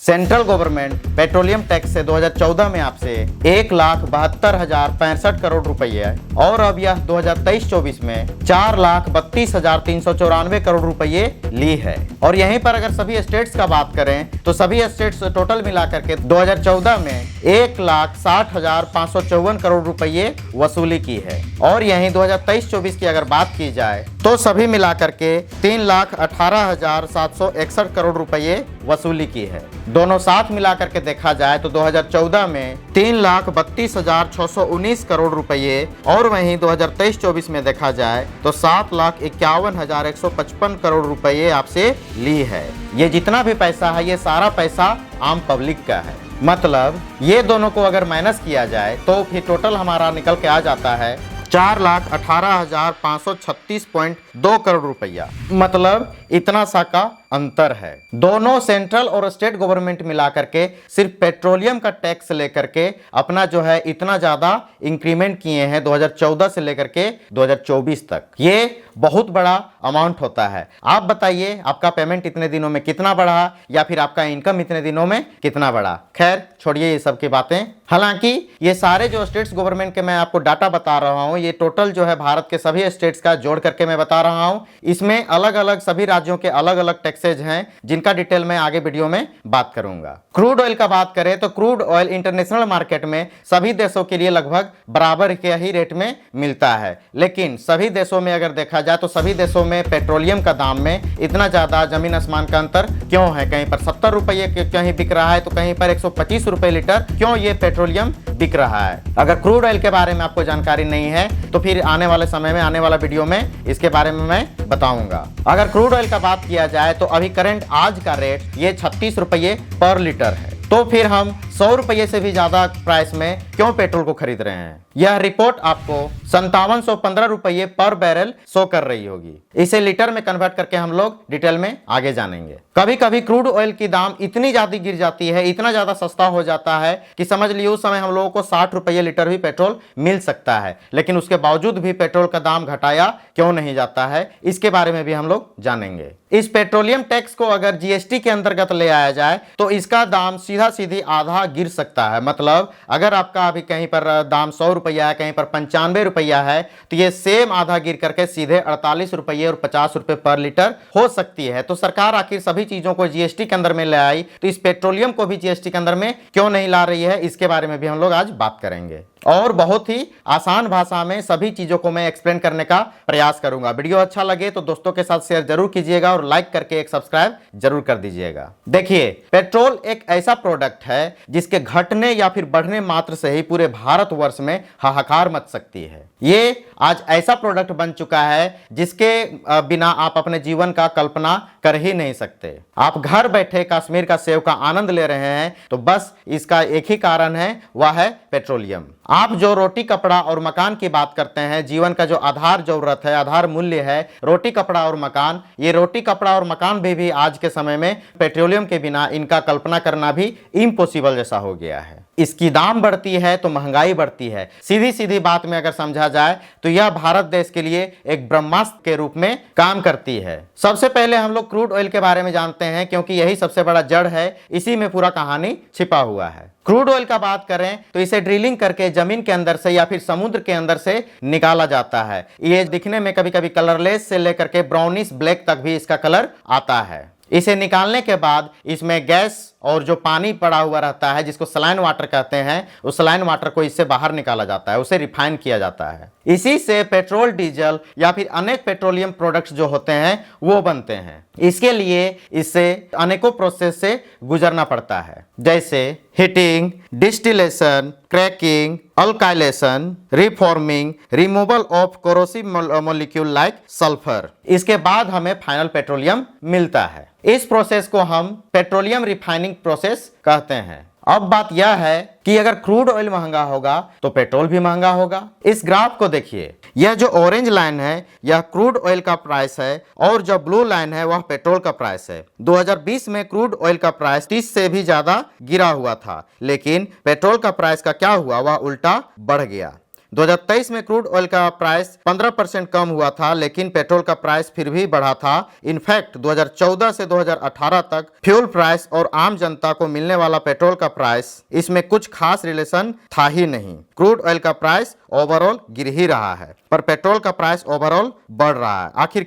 Central government petroleum tax से 2014 में आपसे 1,72,065 करोड़ रुपये और अब यह 2023-24 में 4,32,394 करोड़ रुपये ली है। और यहीं पर अगर सभी स्टेट्स का बात करें तो सभी स्टेट्स टोटल मिलाकर के 2014 में 1,60,554 करोड़ रुपये वसूली की है। और यहीं 2023-24 की अगर बात की जाए तो सभी मिलाकर के 3,18,761 करोड़ रुपये वसूली की है। दोनों साथ मिलाकर के देखा जाए तो 2014 में 3,32,619 करोड़ रुपये और वहीं 2023-24 में देखा जाए तो 7,51,155 करोड़ रुपये आपसे ली है। ये जितना भी पैसा है ये सारा पैसा आम पब्लिक का है। मतलब ये दोनों को अगर माइनस किया जाए तो फिर टोटल हमारा निकल के आ जाता है 4,18,536.2 करोड़ रुपया। मतलब इतना सा का अंतर है। दोनों सेंट्रल और स्टेट गवर्नमेंट मिलाकर के सिर्फ पेट्रोलियम का टैक्स लेकर के अपना जो है इतना ज्यादा इंक्रीमेंट किए हैं 2014 से लेकर के 2024 तक। ये बहुत बड़ा अमाउंट होता है। आप बताइए आपका पेमेंट इतने दिनों में कितना बढ़ा या फिर आपका इनकम इतने दिनों में कितना बढ़ा। खैर छोड़िए ये सब की बातें। हालांकि ये सारे जो स्टेट्स गवर्नमेंट के मैं आपको डाटा बता रहा हूँ ये टोटल जो है भारत के सभी स्टेट्स का जोड़ करके मैं बता रहा हूँ। इसमें अलग अलग सभी राज्यों के अलग अलग टैक्सेज हैं जिनका डिटेल मैं आगे वीडियो में बात करूंगा। क्रूड ऑयल का बात करें तो क्रूड ऑयल इंटरनेशनल मार्केट में सभी देशों के लिए लगभग बराबर के ही रेट में मिलता है। लेकिन सभी देशों में अगर देखा जाए तो सभी देशों में पेट्रोलियम का दाम में इतना ज्यादा जमीन आसमान का अंतर क्यों है। कहीं पर 70 रुपये कहीं बिक रहा है तो कहीं पर 125 रुपये लीटर क्यों ये पेट्रोलियम बिक रहा है। अगर क्रूड ऑयल के बारे में आपको जानकारी नहीं है तो फिर आने वाले समय में आने वाला वीडियो में इसके बारे में मैं बताऊंगा। अगर क्रूड ऑयल का बात किया जाए तो अभी करंट आज का रेट ये 36 रुपये पर लीटर है। तो फिर हम 100 रुपये से भी ज्यादा प्राइस में क्यों पेट्रोल को खरीद रहे हैं। यह रिपोर्ट आपको 5715 रुपये पर बैरल शो कर रही होगी। इसे लीटर में कन्वर्ट करके हम लोग डिटेल में आगे जानेंगे। कभी कभी क्रूड ऑयल की दाम इतनी ज्यादा गिर जाती है, इतना ज्यादा सस्ता हो जाता है कि समझ लीजिए उस समय हम लोगों को 60 रुपये लीटर भी पेट्रोल मिल सकता है। लेकिन उसके बावजूद भी पेट्रोल का दाम घटाया क्यों नहीं जाता है इसके बारे में भी हम लोग जानेंगे। इस पेट्रोलियम टैक्स को अगर जीएसटी के अंतर्गत ले आया जाए तो इसका दाम सीधा सीधी आधा गिर सकता है। मतलब अगर आपका अभी कहीं पर दाम 100 रुपया है, कहीं पर 95 रुपया है तो ये सेम आधा गिर करके सीधे 48 रुपये और 50 रुपये पर लीटर हो सकती है। तो सरकार आखिर सभी चीजों को जीएसटी के अंदर में ले आई तो इस पेट्रोलियम को भी जीएसटी के अंदर में क्यों नहीं ला रही है इसके बारे में भी हम लोग आज बात करेंगे। और बहुत ही आसान भाषा में सभी चीजों को मैं एक्सप्लेन करने का प्रयास करूंगा। वीडियो अच्छा लगे तो दोस्तों के साथ शेयर जरूर कीजिएगा और लाइक करके एक सब्सक्राइब जरूर कर दीजिएगा। देखिए पेट्रोल एक ऐसा प्रोडक्ट है जिसके घटने या फिर बढ़ने मात्र से ही पूरे भारतवर्ष में हाहाकार मच सकती है। ये आज ऐसा प्रोडक्ट बन चुका है जिसके बिना आप अपने जीवन का कल्पना कर ही नहीं सकते। आप घर बैठे कश्मीर का सेब का आनंद ले रहे हैं तो बस इसका एक ही कारण है, वह है पेट्रोलियम। आप जो रोटी कपड़ा और मकान की बात करते हैं, जीवन का जो आधार जरूरत है, आधार मूल्य है रोटी कपड़ा और मकान, ये रोटी कपड़ा और मकान भी आज के समय में पेट्रोलियम के बिना इनका कल्पना करना भी इम्पॉसिबल जैसा हो गया है। इसकी दाम बढ़ती है तो महंगाई बढ़ती है। सीधी सीधी बात में अगर समझा जाए तो यह भारत देश के लिए एक ब्रह्मास्त्र के रूप में काम करती है। सबसे पहले हम लोग क्रूड ऑयल के बारे में जानते हैं क्योंकि यही सबसे बड़ा जड़ है, इसी में पूरा कहानी छिपा हुआ है। क्रूड ऑयल का बात करें तो इसे ड्रिलिंग करके जमीन के अंदर से या फिर समुद्र के अंदर से निकाला जाता है। ये दिखने में कभी कभी कलरलेस से लेकर के ब्राउनिश ब्लैक तक भी इसका कलर आता है। इसे निकालने के बाद इसमें गैस और जो पानी पड़ा हुआ रहता है जिसको सलाइन वाटर कहते हैं, उस सलाइन वाटर को इससे बाहर निकाला जाता है, उसे रिफाइन किया जाता है। इसी से पेट्रोल, डीजल या फिर अनेक पेट्रोलियम प्रोडक्ट्स जो होते हैं वो बनते हैं। इसके लिए इससे अनेकों प्रोसेस से गुजरना पड़ता है, जैसे heating, distillation, cracking, alkylation, reforming, removal of corrosive molecule like sulphur. इसके बाद हमें फाइनल पेट्रोलियम मिलता है। इस प्रोसेस को हम पेट्रोलियम रिफाइनिंग प्रोसेस कहते हैं। अब बात यह है कि अगर क्रूड ऑयल महंगा होगा तो पेट्रोल भी महंगा होगा। इस ग्राफ को देखिए, यह जो ऑरेंज लाइन है यह क्रूड ऑयल का प्राइस है और जो ब्लू लाइन है वह पेट्रोल का प्राइस है। 2020 में क्रूड ऑयल का प्राइस 30 से भी ज्यादा गिरा हुआ था, लेकिन पेट्रोल का प्राइस का क्या हुआ, वह उल्टा बढ़ गया। 2023 में क्रूड ऑयल का प्राइस 15% कम हुआ था, लेकिन पेट्रोल का प्राइस फिर भी बढ़ा था। इनफैक्ट 2014 से 2018 तक फ्यूल प्राइस और आम जनता को मिलने वाला पेट्रोल का प्राइस, इसमें कुछ खास रिलेशन था ही नहीं। क्रूड ऑयल का प्राइस ओवरऑल गिर ही रहा है, पर पेट्रोल का प्राइस ओवरऑल बढ़ रहा है। आखिर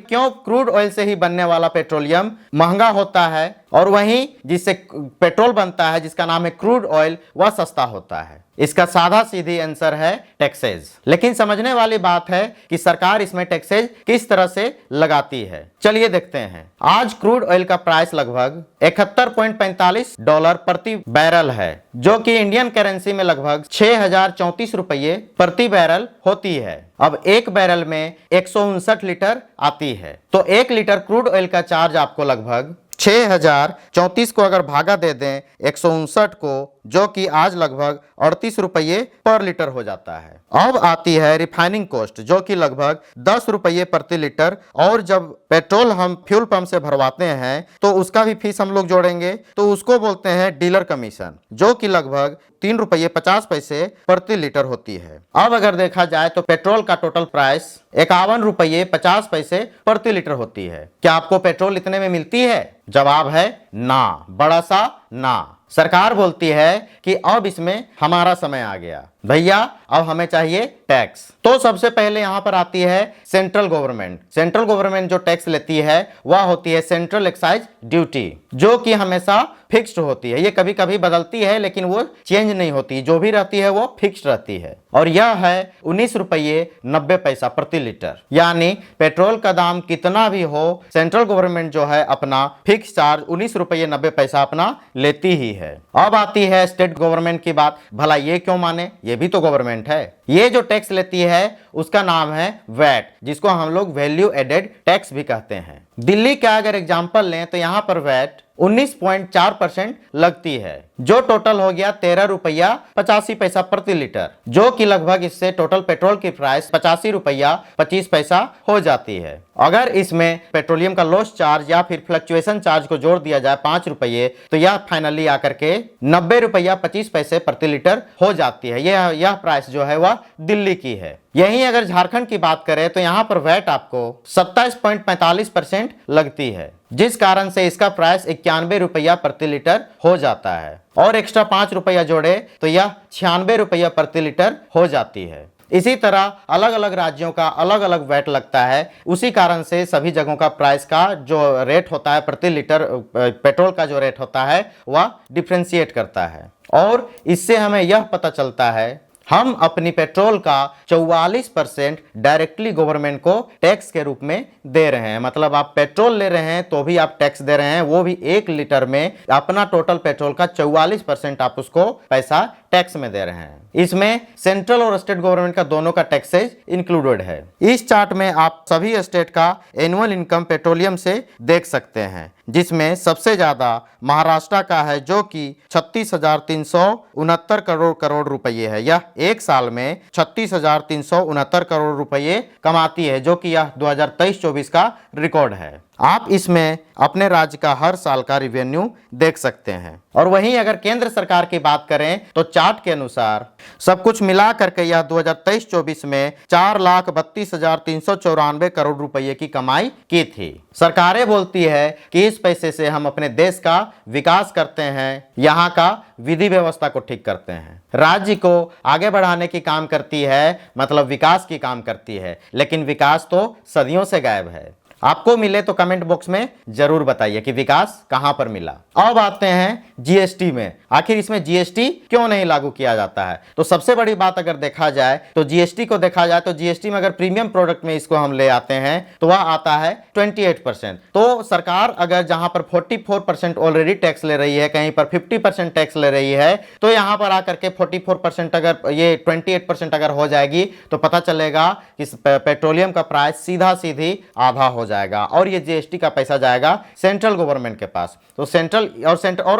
क्यों क्रूड ऑयल से ही बनने वाला पेट्रोलियम महंगा होता है और वहीं जिससे पेट्रोल बनता है, जिसका नाम है क्रूड ऑयल, वह सस्ता होता है? इसका साधा सीधी आंसर है टैक्सेज। लेकिन समझने वाली बात है कि सरकार इसमें टैक्सेज किस तरह से लगाती है। चलिए देखते हैं। आज क्रूड ऑयल का प्राइस लगभग $71.45 प्रति बैरल है, जो कि इंडियन करेंसी में लगभग 6034 रुपये प्रति बैरल होती है। अब एक बैरल में 159 लीटर आती है, तो 1 लीटर क्रूड ऑयल का चार्ज आपको लगभग 6034 को अगर भागा दे दें 159 को, जो कि आज लगभग 38 रुपये पर लीटर हो जाता है। अब आती है रिफाइनिंग कॉस्ट, जो कि लगभग 10 रुपये प्रति लीटर, और जब पेट्रोल हम फ्यूल पंप से भरवाते हैं तो उसका भी फीस हम लोग जोड़ेंगे, तो उसको बोलते हैं डीलर कमीशन, जो कि लगभग 3 रुपये 50 पैसे प्रति लीटर होती है। अब अगर देखा जाए तो पेट्रोल का टोटल प्राइस 51 रुपये 50 पैसे प्रति लीटर होती है। क्या आपको पेट्रोल इतने में मिलती है? जवाब है ना, बड़ा सा ना। सरकार बोलती है कि अब इसमें हमारा समय आ गया भैया, अब हमें चाहिए टैक्स। तो सबसे पहले यहां पर आती है सेंट्रल गवर्नमेंट। सेंट्रल गवर्नमेंट जो टैक्स लेती है वह होती है सेंट्रल एक्साइज ड्यूटी, जो कि हमेशा फिक्स्ड होती है। ये कभी कभी बदलती है, लेकिन वो चेंज नहीं होती, जो भी रहती है वो फिक्स्ड रहती है, और यह है 19 रुपये 90 पैसा प्रति लीटर। यानी पेट्रोल का दाम कितना भी हो, सेंट्रल गवर्नमेंट जो है अपना फिक्स चार्ज 19 रुपये 90 पैसा अपना लेती ही है। अब आती है स्टेट गवर्नमेंट की बात। भला ये क्यों माने, ये भी तो गवर्नमेंट है। ये जो टैक्स लेती है उसका नाम है वैट, जिसको हम लोग वैल्यू एडेड टैक्स भी कहते हैं। दिल्ली का अगर एग्जांपल लें तो यहां पर वैट 19.4% लगती है, जो टोटल हो गया 13 रुपया 85 पैसा प्रति लीटर, जो कि लगभग इससे टोटल पेट्रोल की प्राइस 85 रुपया 25 पैसा हो जाती है। अगर इसमें पेट्रोलियम का लॉस चार्ज या फिर फ्लक्चुएशन चार्ज को जोड़ दिया जाए 5 रुपये, तो यह फाइनली आकर के 90 रुपया 25 पैसे प्रति लीटर हो जाती है। यह प्राइस जो है वह दिल्ली की है। यहीं अगर झारखंड की बात करें तो यहाँ पर वैट आपको 27.45% लगती है, जिस कारण से इसका प्राइस 91 रुपया प्रति लीटर हो जाता है, और एक्स्ट्रा 5 रुपया जोड़े तो यह 96 रुपया प्रति लीटर हो जाती है। इसी तरह अलग अलग राज्यों का अलग अलग वैट लगता है, उसी कारण से सभी जगहों का प्राइस का जो रेट होता है प्रति लीटर पेट्रोल का जो रेट होता है वह डिफ्रेंशिएट करता है। और इससे हमें यह पता चलता है हम अपनी पेट्रोल का 44% डायरेक्टली गवर्नमेंट को टैक्स के रूप में दे रहे हैं। मतलब आप पेट्रोल ले रहे हैं तो भी आप टैक्स दे रहे हैं, वो भी 1 लीटर में अपना टोटल पेट्रोल का 44% आप उसको पैसा टैक्स में दे रहे हैं। इसमें सेंट्रल और स्टेट गवर्नमेंट का दोनों का टैक्सेज इंक्लूडेड है। इस चार्ट में आप सभी स्टेट का एनुअल इनकम पेट्रोलियम से देख सकते हैं, जिसमें सबसे ज्यादा महाराष्ट्र का है, जो कि 36,369 करोड़ रुपये है। यह एक साल में 36,369 करोड़ रुपये कमाती है, जो कि यह 2023-24 का रिकॉर्ड है। आप इसमें अपने राज्य का हर साल का रिवेन्यू देख सकते हैं। और वहीं अगर केंद्र सरकार की बात करें तो चार्ट के अनुसार सब कुछ मिला करके यह 2023-24 में 4,32,394 करोड़ रुपए की कमाई की थी। सरकारें बोलती है कि इस पैसे से हम अपने देश का विकास करते हैं, यहाँ का विधि व्यवस्था को ठीक करते हैं, राज्य को आगे बढ़ाने की काम करती है, मतलब विकास की काम करती है। लेकिन विकास तो सदियों से गायब है। आपको मिले तो कमेंट बॉक्स में जरूर बताइए कि विकास कहां पर मिला। अब आते हैं जीएसटी में। आखिर इसमें जीएसटी क्यों नहीं लागू किया जाता है? तो सबसे बड़ी बात अगर देखा जाए तो जीएसटी को देखा जाए तो जीएसटी में अगर प्रीमियम प्रोडक्ट में इसको हम ले आते हैं तो वह आता है 28%। तो सरकार अगर जहां पर 44% ऑलरेडी टैक्स ले रही है, कहीं पर 50% टैक्स ले रही है, तो यहां पर आकर के 44% अगर ये 28% अगर हो जाएगी तो पता चलेगा कि पेट्रोलियम का प्राइस सीधा सीधी आधा हो जाएगा और ये जीएसटी का पैसा जाएगा सेंट्रल गवर्नमेंट के पास। तो सेंट्रल और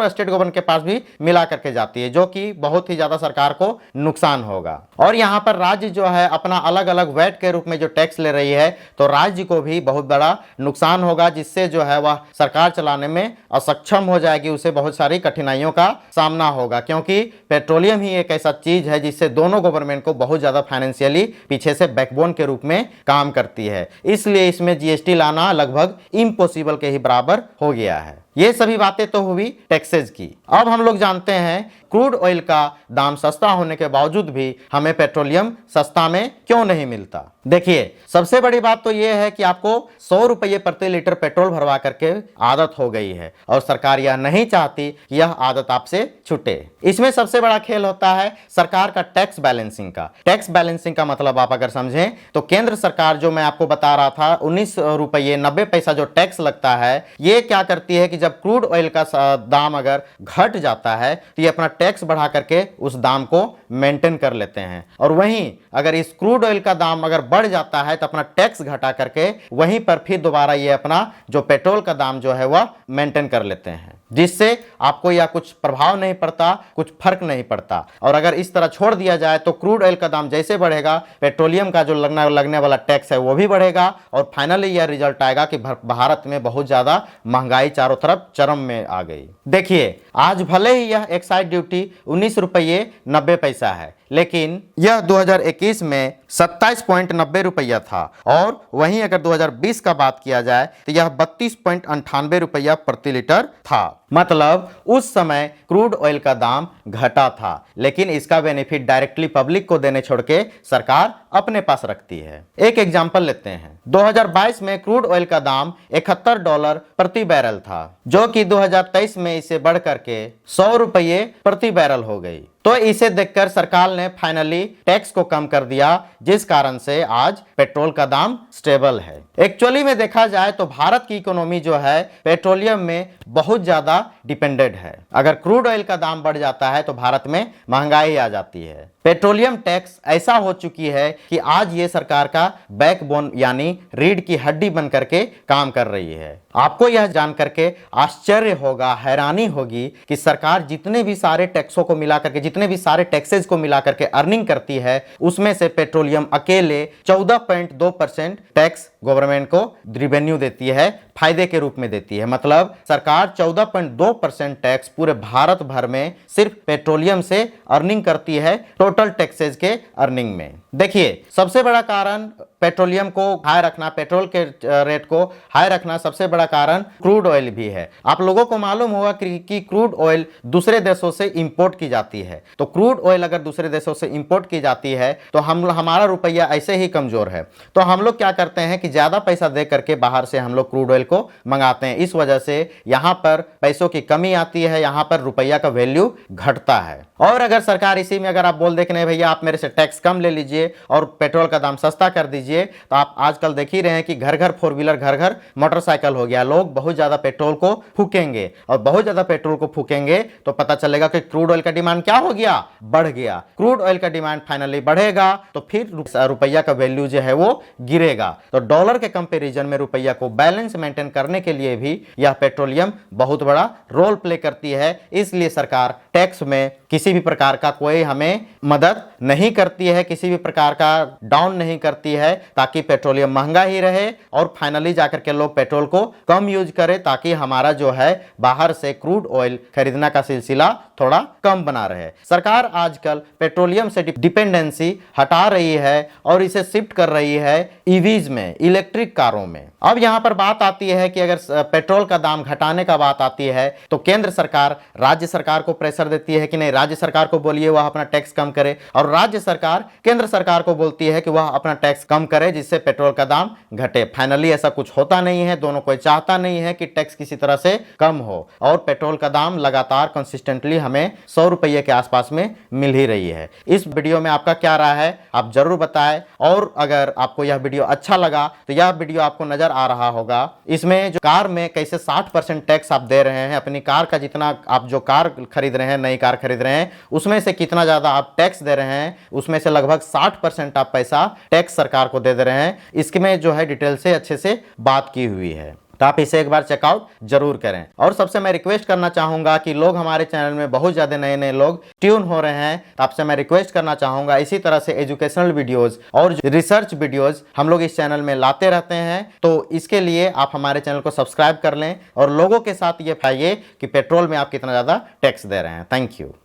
स्टेट गवर्नमेंट के पास भी मिला करके जाती है, जो कि बहुत ही ज्यादा सरकार को नुकसान होगा। और यहाँ पर राज्य जो है अपना अलग अलग वैट के रूप में जो टैक्स ले रही है, तो राज्य को भी बहुत बड़ा नुकसान होगा, जिससे जो है वह सरकार चलाने में असक्षम हो जाएगी, उसे बहुत सारी कठिनाइयों का सामना होगा, क्योंकि पेट्रोलियम ही एक ऐसा चीज है जिससे दोनों गवर्नमेंट को बहुत ज्यादा फाइनेंशियली पीछे से बैकबोन के रूप में काम करती है। इसलिए इसमें जीएसटी लाना लगभग इम्पॉसिबल के ही बराबर हो गया है। ये सभी बातें तो हुई टैक्सेस की। अब हम लोग जानते हैं क्रूड ऑयल का दाम सस्ता होने के बावजूद भी हमें पेट्रोलियम सस्ता में क्यों नहीं मिलता। देखिए, सबसे बड़ी बात तो यह है कि आपको 100 रुपये प्रति लीटर पेट्रोल भरवा करके आदत हो गई है और सरकार यह नहीं चाहती कि यह आदत आपसे छूटे। इसमें सबसे बड़ा खेल होता है सरकार का टैक्स बैलेंसिंग का। टैक्स बैलेंसिंग का मतलब आप अगर समझें तो केंद्र सरकार, जो मैं आपको बता रहा था 19 रुपये 90 पैसा जो टैक्स लगता है, ये क्या करती है कि जब क्रूड ऑयल का दाम अगर घट जाता है तो ये अपना टैक्स बढ़ा करके उस दाम को मेंटेन कर लेते हैं, और वहीं अगर इस क्रूड ऑयल का दाम अगर बढ़ जाता है तो अपना टैक्स घटा करके वहीं पर फिर दोबारा ये अपना जो पेट्रोल का दाम जो है वह मेंटेन कर लेते हैं, जिससे आपको या कुछ प्रभाव नहीं पड़ता, कुछ फर्क नहीं पड़ता। और अगर इस तरह छोड़ दिया जाए तो क्रूड ऑयल का दाम जैसे बढ़ेगा, पेट्रोलियम का जो लगने वाला टैक्स है वो भी बढ़ेगा, और फाइनली यह रिजल्ट आएगा कि भारत में बहुत ज्यादा महंगाई चारों तरफ चरम में आ गई। देखिए, आज भले ही यह एक्साइज ड्यूटी 19 रुपये 90 पैसा है, लेकिन यह 2021 में 27.90 रुपया था, और वहीं अगर 2020 का बात किया जाए तो यह 32.98 रुपया प्रति लीटर था। मतलब उस समय क्रूड ऑयल का दाम घटा था, लेकिन इसका बेनिफिट डायरेक्टली पब्लिक को देने छोड़ के सरकार अपने पास रखती है। एक एग्जांपल लेते हैं। 2022 में क्रूड ऑयल का दाम $71 प्रति बैरल था, जो कि 2023 में इसे बढ़ करके 100 रुपये प्रति बैरल हो गई। तो इसे देखकर सरकार ने फाइनली टैक्स को कम कर दिया, जिस कारण से आज पेट्रोल का दाम स्टेबल है। एक्चुअली में देखा जाए तो भारत की इकोनॉमी जो है पेट्रोलियम में बहुत ज्यादा डिपेंडेंट है। अगर क्रूड ऑयल का दाम बढ़ जाता है तो भारत में महंगाई आ जाती है। पेट्रोलियम टैक्स ऐसा हो चुकी है कि आज ये सरकार का बैकबोन यानी रीढ़ की हड्डी बन करके काम कर रही है। आपको यह जान करके आश्चर्य होगा, हैरानी होगी कि सरकार जितने भी सारे टैक्सों को मिला करके, जितने भी सारे टैक्सेस को मिला करके अर्निंग करती है, उसमें से पेट्रोलियम अकेले 14.2% टैक्स गवर्नमेंट को रेवेन्यू देती है, फायदे के रूप में देती है। मतलब सरकार 14.2% टैक्स पूरे भारत भर में सिर्फ पेट्रोलियम से अर्निंग करती है, टोटल टैक्सेस के अर्निंग में। देखिए, सबसे बड़ा कारण पेट्रोलियम को हाई रखना, पेट्रोल के रेट को हाई रखना, सबसे बड़ा कारण क्रूड ऑयल भी है। आप लोगों को मालूम होगा कि क्रूड ऑयल दूसरे देशों से इंपोर्ट की जाती है। तो क्रूड ऑयल अगर दूसरे देशों से इंपोर्ट की जाती है तो हमारा रुपया ऐसे ही कमजोर है, तो हम लोग क्या करते हैं कि ज्यादा पैसा दे करके बाहर से हम लोग क्रूड ऑयल को मंगाते हैं। इस वजह से यहां पर पैसों की कमी आती है, यहां पर रुपया का वैल्यू घटता है। और अगर सरकार इसी में अगर आप बोल दे कि नहीं भैया आप मेरे से टैक्स कम ले लीजिए और पेट्रोल का दाम सस्ता कर दीजिए, तो आप आजकल देख ही रहे हैं कि घर घर फोर व्हीलर, घर घर मोटरसाइकिल हो गया। लोग बहुत ज्यादा पेट्रोल को फूकेंगे, और बहुत ज्यादा पेट्रोल को फूकेंगे तो पता चलेगा कि क्रूड ऑयल का डिमांड क्या हो गया, बढ़ गया। क्रूड ऑयल का डिमांड फाइनली बढ़ेगा तो फिर रुपया का वैल्यू जो है वो गिरेगा। तो डॉलर के कंपैरिजन में रुपया को बैलेंस मेंटेन करने के लिए भी यह पेट्रोलियम बहुत बड़ा रोल प्ले करती है। इसलिए सरकार टैक्स में किसी भी प्रकार का कोई हमें मदद नहीं करती है, किसी भी प्रकार का डाउन नहीं करती है, ताकि पेट्रोलियम महंगा ही रहे और फाइनली जाकर के लोग पेट्रोल को कम यूज करें, ताकि हमारा जो है बाहर से क्रूड ऑयल खरीदना का सिलसिला थोड़ा कम बना रहे। सरकार आजकल पेट्रोलियम से डिपेंडेंसी हटा रही है और इसे शिफ्ट कर रही है ईवीज में, इलेक्ट्रिक कारों में। अब यहां पर बात आती है कि अगर पेट्रोल का दाम घटाने का बात आती है तो केंद्र सरकार राज्य सरकार को प्रेशर देती है कि नहीं, राज्य सरकार को बोलिए वह अपना टैक्स कम करे, और राज्य सरकार केंद्र सरकार को बोलती है कि वह अपना टैक्स कम करे जिससे पेट्रोल का दाम घटे। फाइनली ऐसा कुछ होता नहीं है, दोनों कोई चाहता नहीं है कि टैक्स किसी तरह से कम हो, और पेट्रोल का दाम लगातार कंसिस्टेंटली हमें 100 रुपये के आसपास में मिल ही रही है। इस वीडियो में आपका क्या राय है आप जरूर बताएं, और अगर आपको यह वीडियो अच्छा लगा तो यह वीडियो आपको नजर आ रहा होगा, इसमें जो कार में कैसे 60% टैक्स आप दे रहे हैं, अपनी कार का जितना आप जो कार खरीद रहे हैं, नई कार खरीद रहे हैं रहे हैं उसमें से कितना ज़्यादा आप टैक्स दे रहे हैं, उसमें से लगभग 60% आप पैसा टैक्स सरकार को दे रहे हैं। इसमें जो है डिटेल से अच्छे से बात की हुई है, तो आप इसे एक बार चेकआउट जरूर करें। और सबसे मैं रिक्वेस्ट करना चाहूंगा कि लोग हमारे चैनल में बहुत ज़्यादा नए नए लोग ट्यून हो रहे हैं, तो आपसे मैं रिक्वेस्ट करना चाहूंगा इसी तरह से एजुकेशनल वीडियोस और रिसर्च वीडियोस हम लोग इस चैनल में लाते रहते हैं। तो इसके लिए आप हमारे चैनल को सब्सक्राइब कर लें और लोगों के साथ ये फैलाइए कि पेट्रोल में आप कितना ज़्यादा टैक्स दे रहे हैं। Thank you.